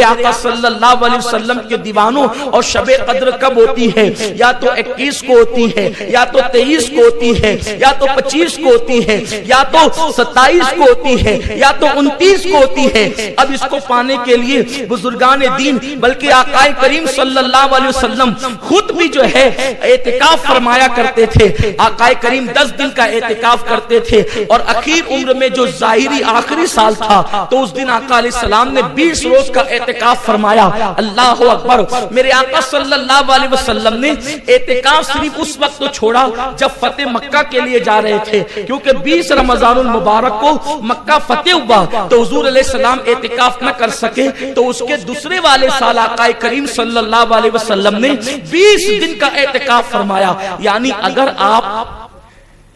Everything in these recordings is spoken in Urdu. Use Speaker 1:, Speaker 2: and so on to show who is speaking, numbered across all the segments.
Speaker 1: آقا صلی اللہ علیہ وسلم کے دیوانوں، اور شب قدر کب ہوتی ہے؟ یا تو 21 کو ہوتی ہے، یا تو 23 کو ہوتی ہے، یا تو 25 کو ہوتی ہے، یا تو 27 کو ہوتی ہے، یا تو 29 کو ہوتی ہے۔ اب اس کو پانے کے لیے بزرگان دین بلکہ آقا کریم صلی اللہ علیہ وسلم خود بھی جو ہے اعتکاف فرمایا کرتے تھے۔ آقا کریم 10 دن کا اعتکاف کرتے تھے، اور اخیر عمر میں جو ظاہری آخری سال تھا تو اس دن آقا علیہ السلام نے 20 روز کا اعتکاف فرمایا۔ اللہ اکبر! میرے آقا صلی اللہ علیہ وسلم نے اعتکاف صرف اس وقت تو چھوڑا جب فتح مکہ کے لیے جا رہے تھے، کیونکہ 20 رمضان المبارک کو مکہ فتح ہوا تو حضور علیہ السلام اعتکاف نہ کر سکے، تو اس کے دوسرے والے سال آقا کریم صلی اللہ علیہ وسلم نے 20 دن کا اعتکاف فرمایا۔ یعنی اگر آپ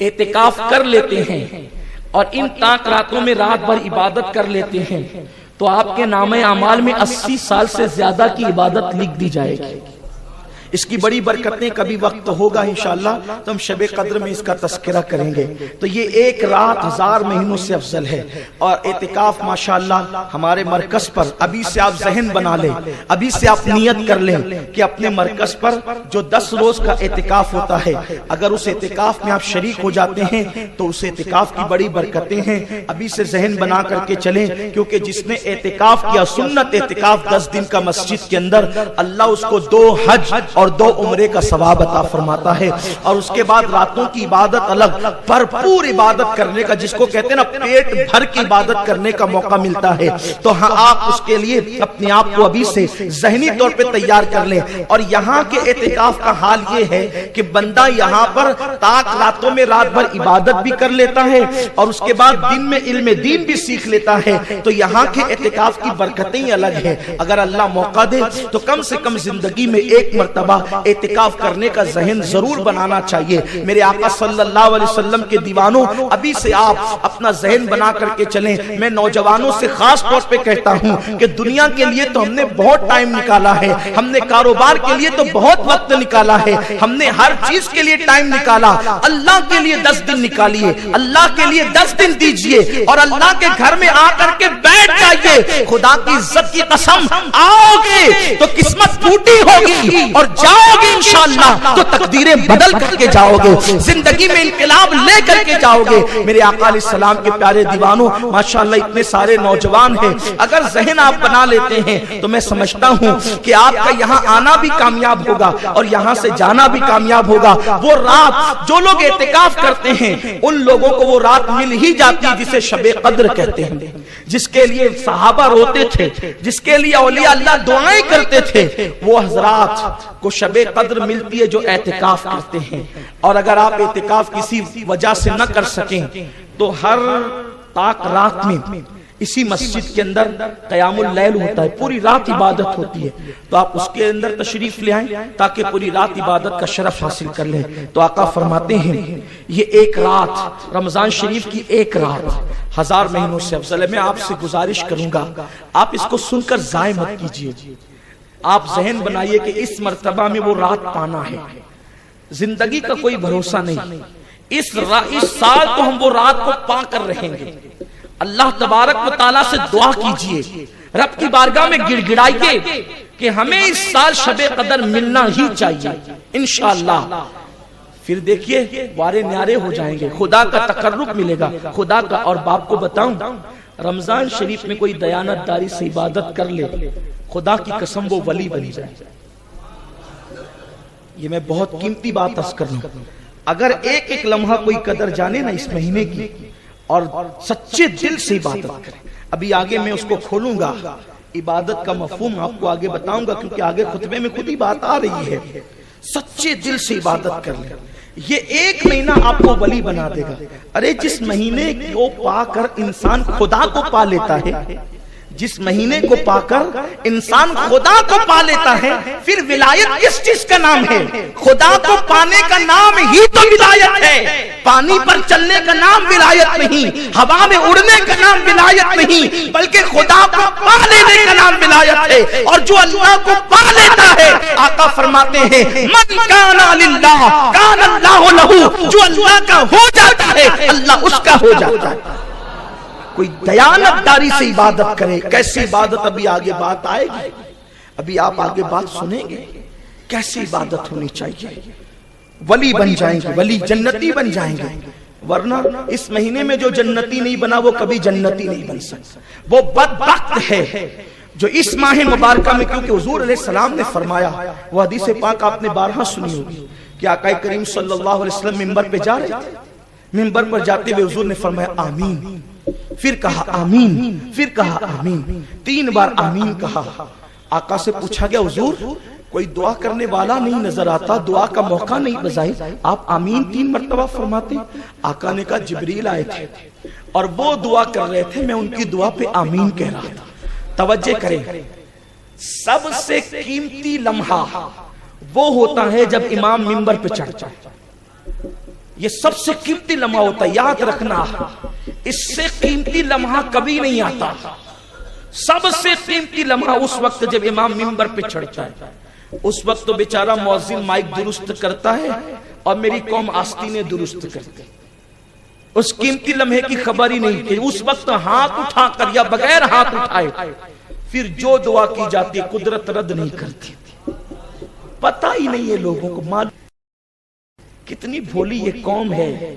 Speaker 1: اعتکاف کر لیتے ہیں اور ان تاک راتوں میں رات بھر عبادت کر لیتے ہیں تو آپ کے نامہ اعمال میں 80 سال سے زیادہ کی عبادت لکھ دی جائے گی۔ اس کی بڑی برکتیں کبھی وقت ہوگا انشاءاللہ تو ہم شب قدر میں اس کا تذکرہ کریں گے۔ تو یہ ایک رات 1000 مہینوں سے افضل ہے، اور اعتکاف ماشاءاللہ ہمارے مرکز پر ابھی سے آپ ذہن بنا لیں، ابھی سے آپ نیت کر لیں کہ اپنے مرکز پر جو 10 روز کا اعتکاف ہوتا ہے، اگر اس اعتکاف میں آپ شریک ہو جاتے ہیں تو اس اعتکاف کی بڑی برکتیں ہیں۔ ابھی سے ذہن بنا کر کے چلیں، کیونکہ جس نے اعتکاف کیا سنت اعتکاف 10 دن کا مسجد کے اندر، اللہ اس کو 2 حج اور 2 عمرے کا ثواب عطا فرماتا ہے۔ اور اس کے بعد راتوں کی عبادت الگ، بھرپور عبادت کرنے کا، جس کو کہتے ہیں نا پیٹ بھر کی عبادت کرنے کا موقع ملتا ہے۔ تو ہاں آپ اس کے لیے اپنے آپ کو ابھی سے ذہنی طور پہ تیار کر لیں۔ اور یہاں کے اعتکاف کا حال یہ ہے کہ بندہ یہاں پر تاک راتوں میں رات بھر عبادت بھی کر لیتا ہے، اور اس کے بعد دن میں علم دین بھی سیکھ لیتا ہے۔ تو یہاں کے اعتکاف کی برکتیں الگ ہیں۔ اگر اللہ موقع دے تو کم سے کم زندگی میں ایک مرتبہ اعتکاف کرنے کا ذہن ضرور بنانا چاہیے۔ میرے آقا صلی اللہ علیہ وسلم کے دیوانوں، ابھی سے آپ اپنا ذہن بنا کر کے چلیں۔ میں نوجوانوں سے خاص طور پہ کہتا ہوں کہ دنیا کے لیے تو ہم نے بہت ٹائم نکالا ہے، ہم نے کاروبار کے لیے تو بہت وقت نکالا ہے، ہم نے ہر چیز کے لیے ٹائم نکالا۔ اللہ کے لیے 10 دن نکالیے، اللہ کے لیے 10 دن دیجئے، اور اللہ کے گھر میں آ کر کے بیٹھ جائیے۔ خدا کی عزت کی قسم، آؤ گے تو قسمت ٹوٹی ہوگی، اور جاؤ گے انشاءاللہ تو تقدیریں بدل کر کے جاؤ گے، زندگی میں انقلاب لے کر کے جاؤ گے۔ میرے آقا علیہ السلام کے پیارے دیوانوں، ماشاءاللہ اتنے سارے نوجوان ہیں، اگر ذہن آپ بنا لیتے ہیں تو میں سمجھتا ہوں کہ آپ کا یہاں آنا بھی کامیاب ہوگا اور یہاں سے جانا بھی کامیاب ہوگا۔ وہ رات جو لوگ اعتکاف کرتے ہیں ان لوگوں کو وہ رات مل ہی جاتی ہے جسے شب قدر کہتے ہیں، جس کے لیے صحابہ روتے تھے، جس کے لیے اولیاء اللہ دعائیں کرتے تھے، وہ حضرات کو شب قدر ملتی ہے جو اعتکاف کرتے ہیں۔ اور اگر آپ اعتکاف کسی وجہ سے نہ کر سکیں تو ہر تاک رات میں اسی مسجد کے اندر قیام اللیل ہوتا ہے، پوری رات عبادت ہوتی ہے، تو آپ اس کے اندر تشریف لے آئیں تاکہ پوری رات عبادت کا شرف حاصل کر لیں۔ تو آقا فرماتے ہیں یہ ایک رات، رمضان شریف کی ایک رات 1000 مہینوں سے افضل ہے۔ میں آپ سے گزارش کروں گا آپ اس کو سن کر ضائع مت کیجیے، آپ ذہن بنائیے کہ اس مرتبہ میں وہ رات پانا ہے۔ زندگی کا کوئی بھروسہ نہیں، اس سال تو ہم وہ رات کو پا کر رہیں گے۔ اللہ تبارک و تعالیٰ سے دعا کیجئے، رب کی بارگاہ میں گڑ گڑائیے کہ ہمیں اس سال شب قدر ملنا ہی چاہیے انشاءاللہ۔ پھر دیکھیے وارے نیارے ہو جائیں گے، خدا کا تقرب ملے گا، خدا کا۔ اور باپ کو بتاؤں، رمضان شریف میں کوئی دیانت داری سے عبادت کر لے، خدا کی قسم وہ ولی بنی جائے۔ یہ میں بہت قیمتی بات عرض کر رہا ہوں۔ اگر ایک ایک لمحہ کوئی قدر جانے نا اس مہینے کی اور سچے دل سے عبادت کرے، ابھی آگے میں اس کو کھولوں گا، عبادت کا مفہوم آپ کو آگے بتاؤں گا، کیونکہ آگے خطبے میں خود ہی بات آ رہی ہے۔ سچے دل سے عبادت کر لیں، یہ ایک مہینہ آپ کو ولی بنا دے گا۔ ارے جس مہینے کو پا کر انسان خدا کو پا لیتا ہے، جس مہینے کو پا کر انسان خدا کو پا لیتا ہے، پھر ولایت کس چیز کا نام ہے؟ خدا کو پانے کا نام ہی تو ولایت ہے۔ پانی پر چلنے کا نام ولایت نہیں، ہوا میں اڑنے کا نام ولایت نہیں، بلکہ خدا کو پا لینے کا نام ولایت ہے۔ اور جو اللہ کو پا لیتا ہے، آقا فرماتے ہیں من کان للہ کان اللہ لہ، جو اللہ کا ہو جاتا ہے اللہ اس کا ہو جاتا ہے۔ کوئی دیانتداری سے عبادت کرے. کیسی عبادت ابھی آگے بات آئے گی, ابھی آپ آگے بات سنیں گے کیسی عبادت ہونی چاہیے. ولی بن جائیں گے, ولی جنتی بن جائیں گے, ورنہ اس مہینے میں جو جنتی نہیں بنا وہ کبھی جنتی نہیں بن سکتا. وہ بدبخت ہے جو اس ماہ مبارکہ میں, کیونکہ حضور علیہ السلام نے فرمایا, وہ حدیث پاک آپ نے بارہا سنی ہوگی کہ آقا کریم صلی اللہ علیہ وسلم منبر پہ جا رہے تھے, منبر پر جاتے ہوئے حضور نے فرمایا آمین, پھر کہا آمین, پھر کہا آمین, 3 بار آمین کہا. آقا سے پوچھا گیا حضور کوئی دعا کرنے والا نہیں نظر آتا, دعا کا موقع نہیں بظاہر, آپ آمین 3 مرتبہ فرماتے. آقا نے کہا جبریل آئے تھے اور وہ دعا کر رہے تھے, میں ان کی دعا پہ آمین کہہ رہا تھا. توجہ کریں, سب سے قیمتی لمحہ وہ ہوتا ہے جب امام منبر پہ چڑھتا ہے. یہ سب سے قیمتی لمحہ ہوتا ہے, یاد رکھنا, اس سے قیمتی لمحہ کبھی نہیں آتا. سب سے قیمتی لمحہ اس وقت جب امام منبر پہ چڑھتا ہے. اس وقت تو بیچارہ مؤذن مائک درست کرتا ہے اور میری قوم آستینیں درست کرتی. اس قیمتی لمحے کی خبر ہی نہیں کہ اس وقت ہاتھ اٹھا کر یا بغیر ہاتھ اٹھائے پھر جو دعا کی جاتی ہے قدرت رد نہیں کرتی. پتہ ہی نہیں ہے لوگوں کو, معلوم کتنی بھولی یہ قوم ہے,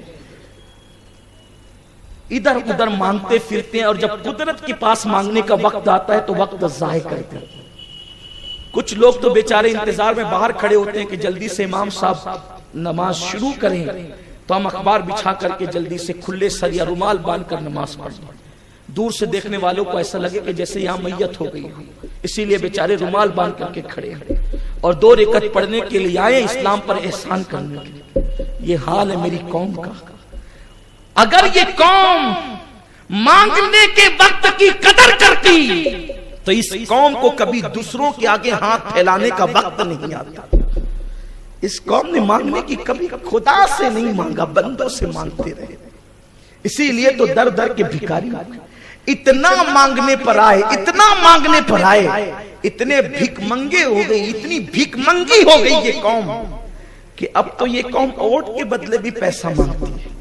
Speaker 1: ادھر ادھر مانگتے پھرتے ہیں اور جب قدرت کے پاس مانگنے کا وقت آتا ہے تو وقت ضائع کرتے ہیں. کچھ لوگ تو بیچارے انتظار میں باہر کھڑے ہوتے ہیں کہ جلدی سے امام صاحب نماز شروع کریں تو ہم اخبار بچھا کر کے جلدی سے کھلے سر یا رومال باندھ کر نماز پڑھیں. دور سے دیکھنے والوں کو ایسا لگے کہ جیسے یہاں میت ہو گئی, اسی لیے بیچارے رومال باندھ کر کے کھڑے ہیں اور 2 رکعت پڑھنے کے لیے آئے اسلام پر احسان کرنے کے لیے. یہ حال ہے میری قوم کا. اگر یہ قوم مانگنے کے وقت کی قدر کرتی تو اس قوم کو کبھی دوسروں کے آگے ہاتھ پھیلانے کا وقت نہیں آتا. اس قوم نے مانگنے کی کبھی خدا سے نہیں مانگا, بندوں سے مانگتے رہے. اسی لیے تو در در کے بھکاری اتنا مانگنے پر آئے, اتنا مانگنے پر آئے, اتنے بھک منگے ہو گئی, اتنی بھک منگی ہو گئی یہ قوم کہ اب تو یہ قوم ووٹ کے بدلے بھی پیسہ مانگتی ہے.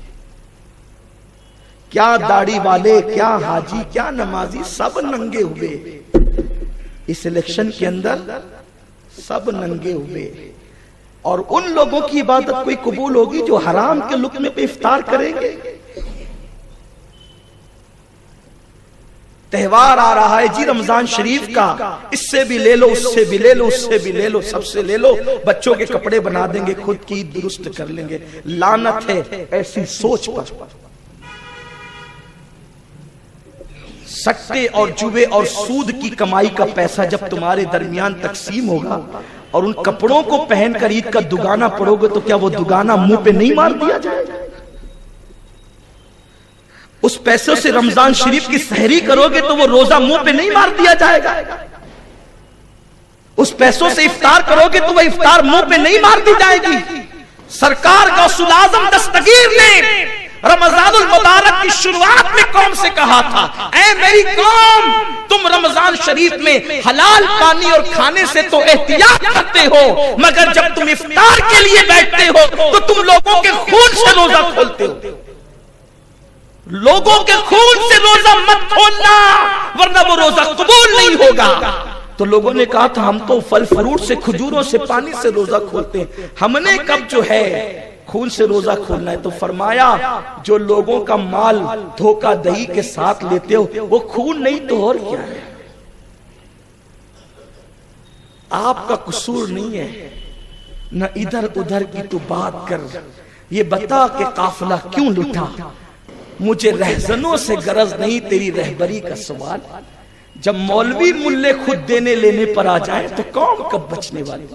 Speaker 1: کیا داڑھی والے, کیا حاجی, کیا نمازی, سب ننگے ہوئے اس الیکشن کے اندر, سب ننگے ہوئے. اور ان لوگوں کی عبادت کوئی قبول ہوگی جو حرام کے لقمے پہ افطار کریں گے. تہوار آ رہا ہے جی رمضان شریف کا, اس سے بھی لے لو, اس سے بھی لے لو, اس سے بھی لے لو, سب سے لے لو. بچوں کے کپڑے بنا دیں گے, خود کی درست کر لیں گے. لعنت ہے ایسی سوچ پر. سٹے اور جوے اور سود کی کمائی کا پیسہ جب تمہارے درمیان تقسیم ہوگا اور ان کپڑوں کو پہن کر عید کا دگانا پڑو گے تو کیا وہ دگانا منہ پہ نہیں مار دیا جائے گا؟ اس پیسوں سے رمضان شریف کی سحری کرو گے تو وہ روزہ منہ پہ نہیں مار دیا جائے گا؟ اس پیسوں سے افطار کرو گے تو وہ افطار منہ پہ نہیں مار دی جائے گی؟ سرکار غوث الاعظم دستگیر نے رمضان المبارک کی شروعات میں قوم سے کہا تھا, اے میری قوم, تم رمضان شریف میں حلال پانی اور کھانے سے تو احتیاط کرتے ہو, مگر جب تم افطار کے لیے بیٹھتے ہو تو تم لوگوں کے خون سے روزہ کھولتے ہو. لوگوں کے خون سے روزہ مت کھولنا ورنہ وہ روزہ قبول نہیں ہوگا. تو لوگوں نے کہا تھا ہم تو پھل فروٹ سے, کھجوروں سے, پانی سے روزہ کھولتے ہیں, ہم نے کب جو ہے خون سے روزہ کھولنا ہے؟ تو فرمایا جو لوگوں کا مال دھوکہ دہی کے ساتھ لیتے ہو وہ خون نہیں تو اور کیا ہے؟ آپ کا قصور نہیں ہے, نہ ادھر ادھر کی تو بات کر, یہ بتا کہ قافلہ کیوں لٹا, مجھے رہزنوں سے غرض نہیں تیری رہبری کا سوال. جب مولوی ملے خود دینے لینے پر آ جائیں تو قوم کب بچنے والی؟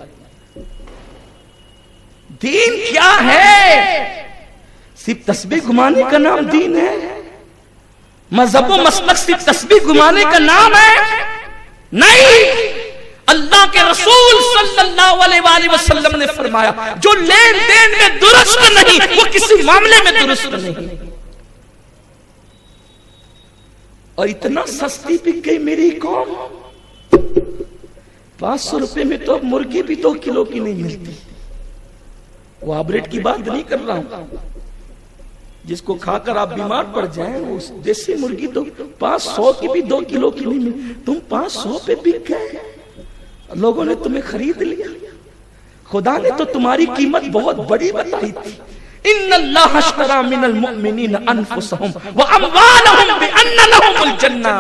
Speaker 1: دین کیا ہے؟ صرف تسبیح گھمانے کا نام دین ہے؟ مذہب و مسلک صرف تسبیح گھمانے کا نام ہے؟ نہیں. اللہ کے رسول صلی اللہ علیہ وآلہ وسلم نے فرمایا جو لین دین میں درست نہیں وہ کسی معاملے میں درست نہیں. اور اتنا سستی بک گئی میری قوم, 500 روپے میں تو اب مرغی بھی 2 کلو کی نہیں ملتی. وہ آبریٹ کی بات نہیں کر رہا ہوں, جس کو کھا کر آپ بیمار پڑ جائیں. اس دیسی مرغی تو 500 کی بھی 2 کلو کی نہیں ملی, تم 500 پہ بک گئے, لوگوں نے تمہیں خرید لیا. خدا نے تو تمہاری قیمت بہت بڑی بتائی تھی. ان اللہ اشتری من المؤمنین انفسهم واموالهم بان لهم الجنہ.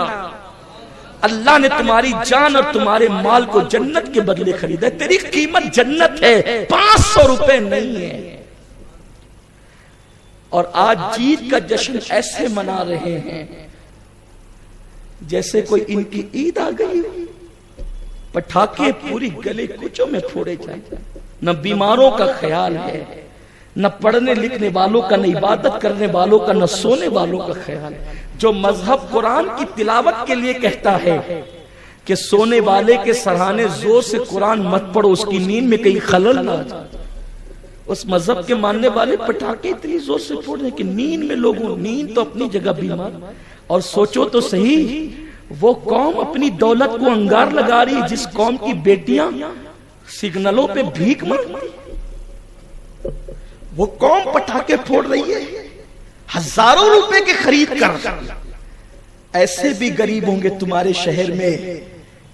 Speaker 1: اللہ نے تمہاری جان اور تمہارے مال کو جنت کے بدلے خریدا ہے. تیری قیمت جنت ہے, 500 روپے نہیں ہے. اور آج جیت کا جشن ایسے منا رہے ہیں جیسے کوئی ان کی عید آ گئی. پٹاخے پوری گلے کوچوں میں پھوڑے جائیں. نہ بیماروں کا خیال ہے, نہ پڑھنے لکھنے والوں کا, نہ عبادت کرنے والوں کا, نہ سونے والوں کا خیال. جو مذہب قرآن کی تلاوت کے لیے کہتا ہے کہ سونے والے کے سرہانے زور سے قرآن مت پڑھو, اس کی نیند میں کہیں خلل نہ آ جائے, اس مذہب کے ماننے والے پٹاخے اتنی زور سے پھوڑ رہے کہ نیند میں لوگوں, نیند تو اپنی جگہ بیمار. اور سوچو تو صحیح, وہ قوم اپنی دولت کو انگار لگا رہی جس قوم کی بیٹیاں سگنلوں پہ بھیک مانگتی. وہ قوم پٹاخے پھوڑ رہی ہے ہزاروں روپے کے خرید کر. ایسے بھی غریب ہوں گے تمہارے شہر میں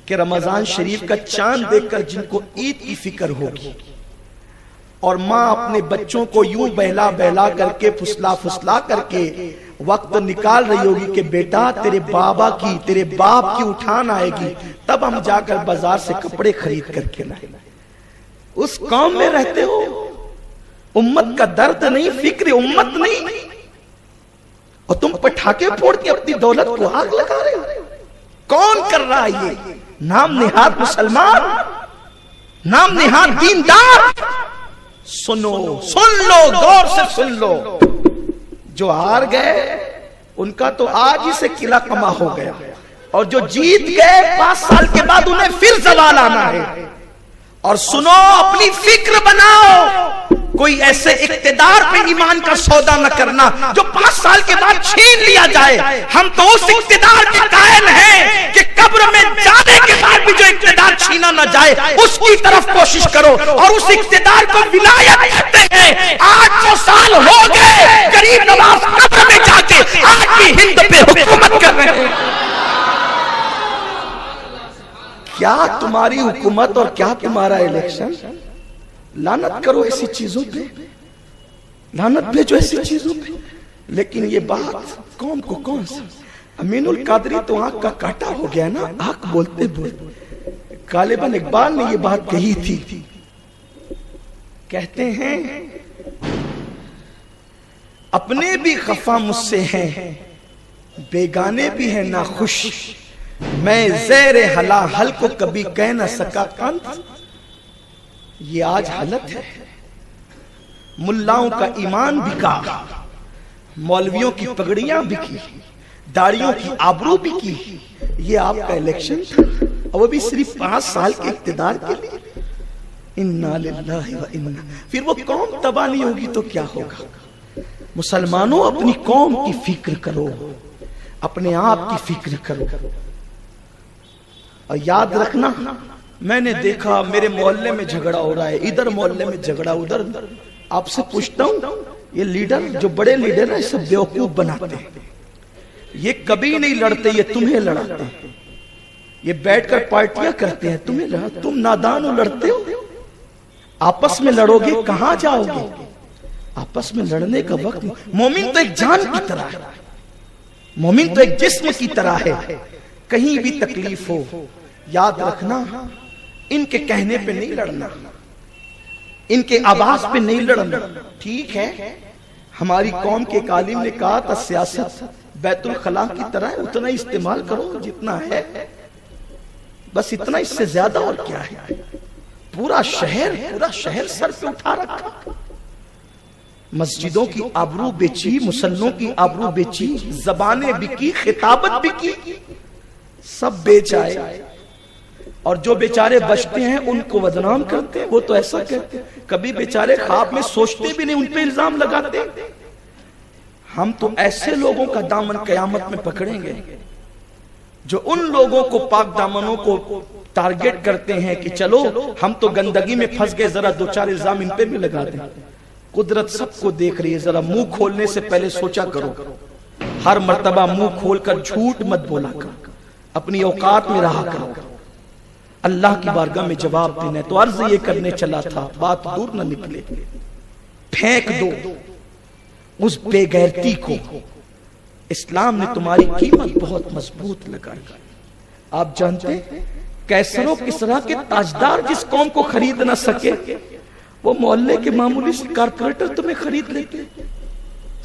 Speaker 1: کہ رمضان شریف کا چاند دیکھ کر جن کو عید کی فکر ہوگی, اور ماں اپنے بچوں کو یوں بہلا بہلا کر کے پھسلا پھسلا کر کے وقت نکال رہی ہوگی کہ بیٹا تیرے بابا کی, تیرے باپ کی اٹھان آئے گی, تب ہم جا کر بازار سے کپڑے خرید کر کے لائیں. اس قوم میں رہتے ہو, امت کا درد نہیں, فکر امت نہیں, اور تم پٹاخے پھوڑ کے اپنی دولت کو آگ لگا رہے ہو. کون کر رہا ہے یہ؟ نام نہاد مسلمان, نام نہاد دیندار. سنو, سن لو, غور سے سن لو. جو ہار گئے ان کا تو آج ہی سے قلعہ کما ہو گیا, اور جو جیت گئے 5 سال کے بعد انہیں پھر زوال آنا ہے. اور سنو, اپنی فکر بناؤ, کوئی ایسے اقتدار پہ ایمان کا سودا نہ کرنا جو 5 سال کے بعد چھین لیا جائے. ہم تو اس اقتدار کے قائل ہیں کہ قبر میں جانے کے بعد بھی جو اقتدار چھینا نہ جائے اس کی طرف کوشش کرو, اور اس اقتدار کو ولایت کہتے ہیں. 800 سال ہو گئے غریب نواز قبر میں جا کے آج بھی ہند پہ حکومت کر رہے ہیں. کیا تمہاری حکومت اور کیا تمہارا الیکشن. لعنت کرو ایسی چیزوں پہ, لعنت بھیجو ایسی چیزوں پہ. لیکن یہ بات قوم کو کون سا, امین القادری تو آنکھ کا کاٹا ہو گیا نا, آنکھ بولتے بولتے. غالباً اقبال نے یہ بات کہی تھی. کہتے ہیں اپنے بھی خفا مجھ سے ہیں, بیگانے بھی ہیں ناخوش, میں زیر حلا حل کو کبھی کہہ نہ سکا کانت. یہ آج حالت ہے. ملاؤں کا ایمان بکا, مولویوں کی پگڑیاں بکی, داڑیوں کی آبرو بکی. یہ آپ کا الیکشن تھا, اور وہ بھی صرف 5 سال کے اقتدار کے لیے. انا للہ و انا. پھر وہ قوم تباہ نہیں ہوگی تو کیا ہوگا. مسلمانوں اپنی قوم کی فکر کرو, اپنے آپ کی فکر کرو. اور یاد رکھنا, میں نے دیکھا میرے محلے میں جھگڑا ہو رہا ہے, ادھر محلے میں جھگڑا, ادھر. آپ سے پوچھتا ہوں, یہ لیڈر جو بڑے لیڈر ہیں سب بیوقوف بناتے ہیں. یہ کبھی نہیں لڑتے, یہ تمہیں لڑاتے ہیں. یہ بیٹھ کر پارٹیاں کرتے ہیں, تمہیں لڑاتے. تم نادان ہو, لڑتے ہو. آپس میں لڑو گے کہاں جاؤ گے. آپس میں لڑنے کا وقت نہیں. مومن تو ایک جان کی طرح ہے, مومن تو ایک جسم کی طرح ہے. کہیں بھی تکلیف ہو یاد رکھنا, ان کے کہنے پہ نہیں لڑنا, ان کے آواز پہ نہیں لڑنا. ٹھیک ہے, ہماری قوم کے ایک عالم نے کہا تھا سیاست بیت الخلاء کی طرح ہے, اتنا استعمال کرو جتنا ہے, بس اتنا, اس سے زیادہ اور کیا ہے. پورا شہر سر پہ اٹھا رکھا. مسجدوں کی آبرو بیچی, مسلمانوں کی آبرو بیچی, زبانیں بکی, خطابت بکی, سب بیچ آئے. اور جو بیچارے بچتے ہیں ان کو بدنام کرتے ہیں. وہ تو ایسا کہتے ہیں, کبھی بیچارے خواب میں سوچتے بھی نہیں, ان پہ الزام لگاتے. ہم تو ایسے لوگوں کا دامن قیامت میں پکڑیں گے جو ان لوگوں کو, پاک دامنوں کو ٹارگٹ کرتے ہیں کہ چلو ہم تو گندگی میں پھنس گئے, ذرا 2-4 الزام ان پہ بھی لگا دیں. قدرت سب کو دیکھ رہی ہے. ذرا منہ کھولنے سے پہلے سوچا کرو. ہر مرتبہ منہ کھول کر جھوٹ مت بولا کرو, اپنی اوقات میں رہا کرو. اللہ کی بارگاہ میں جواب دینا ہے. تو عرض یہ کرنے چلا تھا, بات دور نہ نکلے. پھینک دو اس بے غیرتی کو. اسلام نے تمہاری قیمت بہت مضبوط لگائی. آپ جانتے ہیں کیسر و کسریٰ کے تاجدار جس قوم کو خرید نہ سکے, وہ محلے کے معمولی سے کارپوریٹر تمہیں خرید لیتے.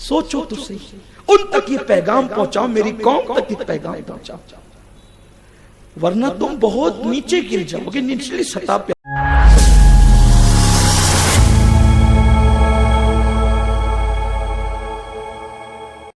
Speaker 1: سوچو تو صحیح. ان تک یہ پیغام پہنچاؤ, میری قوم تک یہ پیغام پہنچاؤ, ورنہ تم بہت نیچے گر جاؤ گے, نچلی سطح پہ.